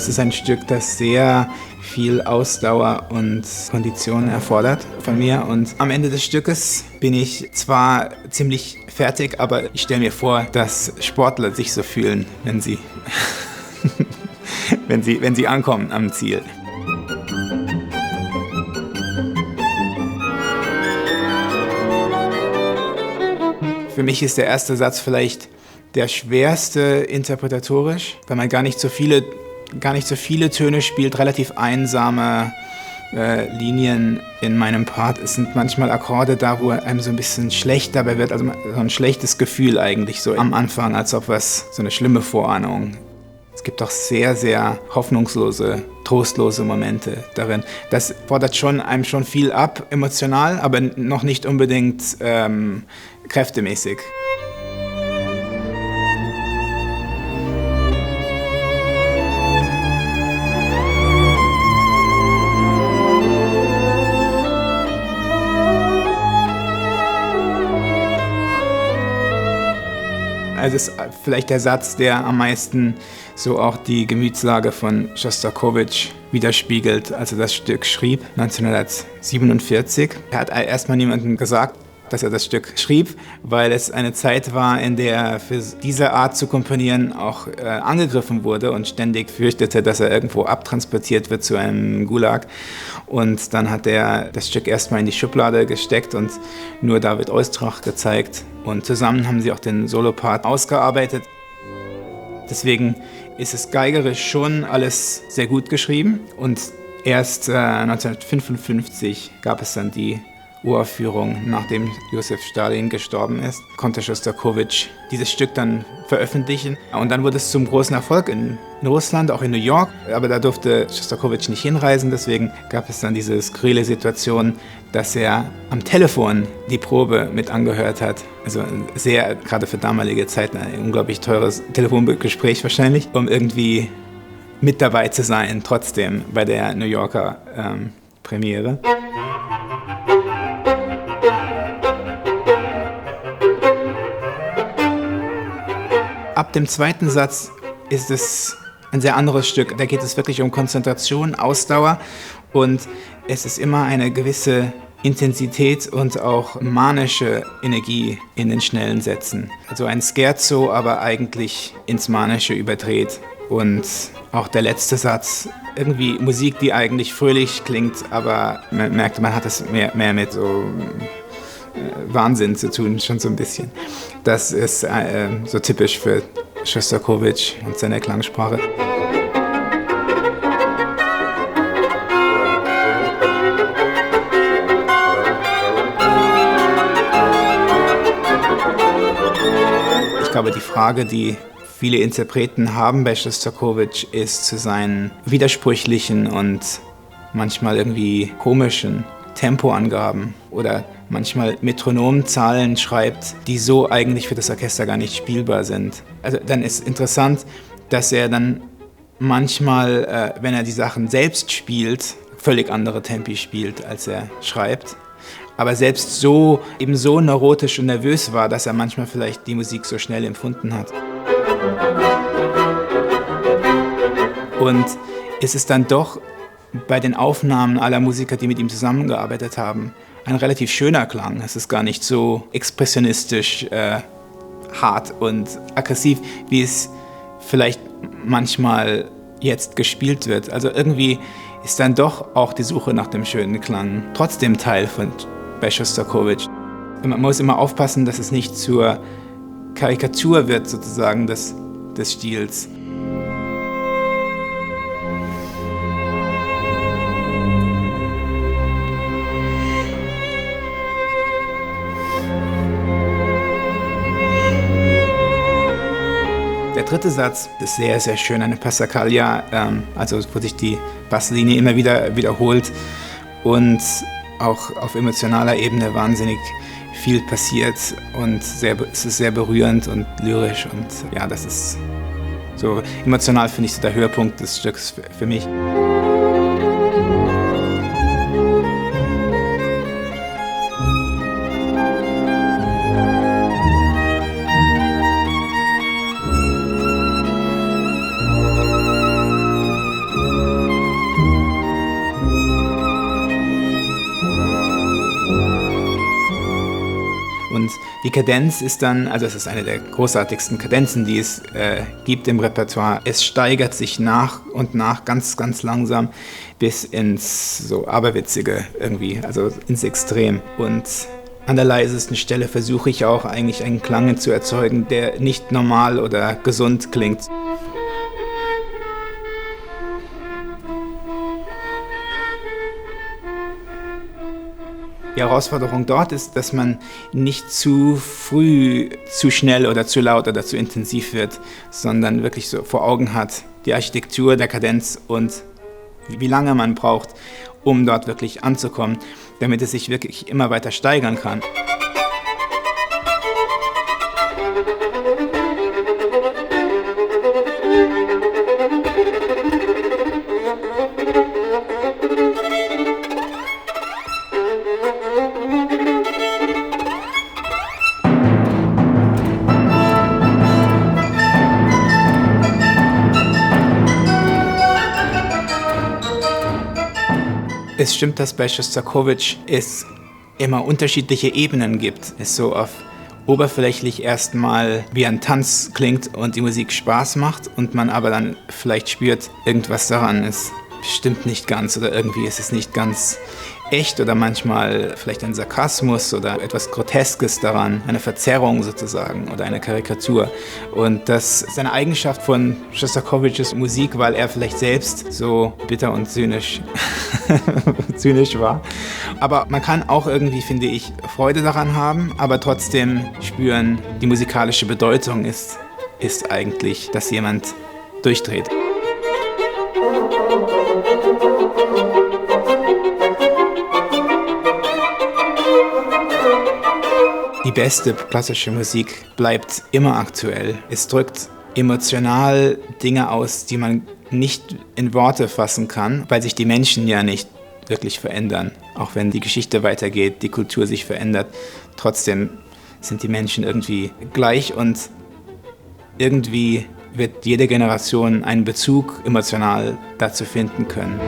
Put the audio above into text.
Es ist ein Stück, das sehr viel Ausdauer und Kondition erfordert von mir. Und am Ende des Stückes bin ich zwar ziemlich fertig, aber ich stelle mir vor, dass Sportler sich so fühlen, wenn sie, wenn sie ankommen am Ziel. Für mich ist der erste Satz vielleicht der schwerste interpretatorisch, weil man gar nicht so viele Töne spielt, relativ einsame Linien in meinem Part. Es sind manchmal Akkorde da, wo einem so ein bisschen schlecht dabei wird, also so ein schlechtes Gefühl eigentlich so am Anfang, als ob so eine schlimme Vorahnung. Es gibt auch sehr, sehr hoffnungslose, trostlose Momente darin. Das fordert einem schon viel ab, emotional, aber noch nicht unbedingt kräftemäßig. Also es ist vielleicht der Satz, der am meisten so auch die Gemütslage von Schostakowitsch widerspiegelt, als er das Stück schrieb, 1947. Er hat erstmal niemandem gesagt, dass er das Stück schrieb, weil es eine Zeit war, in der er für diese Art zu komponieren auch angegriffen wurde und ständig fürchtete, dass er irgendwo abtransportiert wird zu einem Gulag. Und dann hat er das Stück erstmal in die Schublade gesteckt und nur David Oistrakh gezeigt. Und zusammen haben sie auch den Solopart ausgearbeitet. Deswegen ist es geigerisch schon alles sehr gut geschrieben. Und erst 1955 gab es dann die Uraufführung, nachdem Josef Stalin gestorben ist, konnte Schostakowitsch dieses Stück dann veröffentlichen. Und dann wurde es zum großen Erfolg in Russland, auch in New York. Aber da durfte Schostakowitsch nicht hinreisen, deswegen gab es dann diese skurrile Situation, dass er am Telefon die Probe mit angehört hat. Also sehr, gerade für damalige Zeiten, ein unglaublich teures Telefongespräch wahrscheinlich, um irgendwie mit dabei zu sein, trotzdem bei der New Yorker Premiere. Ab dem zweiten Satz ist es ein sehr anderes Stück. Da geht es wirklich um Konzentration, Ausdauer und es ist immer eine gewisse Intensität und auch manische Energie in den schnellen Sätzen. Also ein Scherzo, aber eigentlich ins Manische überdreht. Und auch der letzte Satz, irgendwie Musik, die eigentlich fröhlich klingt, aber man merkt, man hat es mehr mit so Wahnsinn zu tun, schon so ein bisschen. Das ist so typisch für Schostakowitsch und seine Klangsprache. Ich glaube, die Frage, die viele Interpreten haben bei Schostakowitsch, ist zu seinen widersprüchlichen und manchmal irgendwie komischen Tempoangaben oder manchmal Metronomzahlen schreibt, die so eigentlich für das Orchester gar nicht spielbar sind. Also dann ist interessant, dass er dann manchmal, wenn er die Sachen selbst spielt, völlig andere Tempi spielt, als er schreibt. Aber selbst so, eben so neurotisch und nervös war, dass er manchmal vielleicht die Musik so schnell empfunden hat. Und es ist dann doch bei den Aufnahmen aller Musiker, die mit ihm zusammengearbeitet haben, ein relativ schöner Klang. Es ist gar nicht so expressionistisch, hart und aggressiv, wie es vielleicht manchmal jetzt gespielt wird. Also irgendwie ist dann doch auch die Suche nach dem schönen Klang trotzdem Teil bei Schostakowitsch. Man muss immer aufpassen, dass es nicht zur Karikatur wird, sozusagen, des Stils. Der dritte Satz ist sehr, sehr schön, eine Passacaglia, also wo sich die Basslinie immer wieder wiederholt und auch auf emotionaler Ebene wahnsinnig viel passiert und es ist sehr berührend und lyrisch und ja, das ist so emotional, finde ich, so der Höhepunkt des Stücks für mich. Und die Kadenz ist dann, also es ist eine der großartigsten Kadenzen, die es gibt im Repertoire. Es steigert sich nach und nach ganz, ganz langsam bis ins so Aberwitzige irgendwie, also ins Extrem. Und an der leisesten Stelle versuche ich auch eigentlich einen Klang zu erzeugen, der nicht normal oder gesund klingt. Die Herausforderung dort ist, dass man nicht zu früh, zu schnell oder zu laut oder zu intensiv wird, sondern wirklich so vor Augen hat, die Architektur der Kadenz und wie lange man braucht, um dort wirklich anzukommen, damit es sich wirklich immer weiter steigern kann. Es stimmt, dass bei Schostakowitsch es immer unterschiedliche Ebenen gibt. Es so auf oberflächlich erstmal wie ein Tanz klingt und die Musik Spaß macht und man aber dann vielleicht spürt, irgendwas daran ist stimmt nicht ganz oder irgendwie ist es nicht ganz echt oder manchmal vielleicht ein Sarkasmus oder etwas Groteskes daran, eine Verzerrung sozusagen oder eine Karikatur. Und das ist eine Eigenschaft von Schostakowitschs Musik, weil er vielleicht selbst so bitter und zynisch war. Aber man kann auch irgendwie, finde ich, Freude daran haben, aber trotzdem spüren, die musikalische Bedeutung ist eigentlich, dass jemand durchdreht. Die beste klassische Musik bleibt immer aktuell. Es drückt emotional Dinge aus, die man nicht in Worte fassen kann, weil sich die Menschen ja nicht wirklich verändern. Auch wenn die Geschichte weitergeht, die Kultur sich verändert, trotzdem sind die Menschen irgendwie gleich und irgendwie wird jede Generation einen Bezug emotional dazu finden können.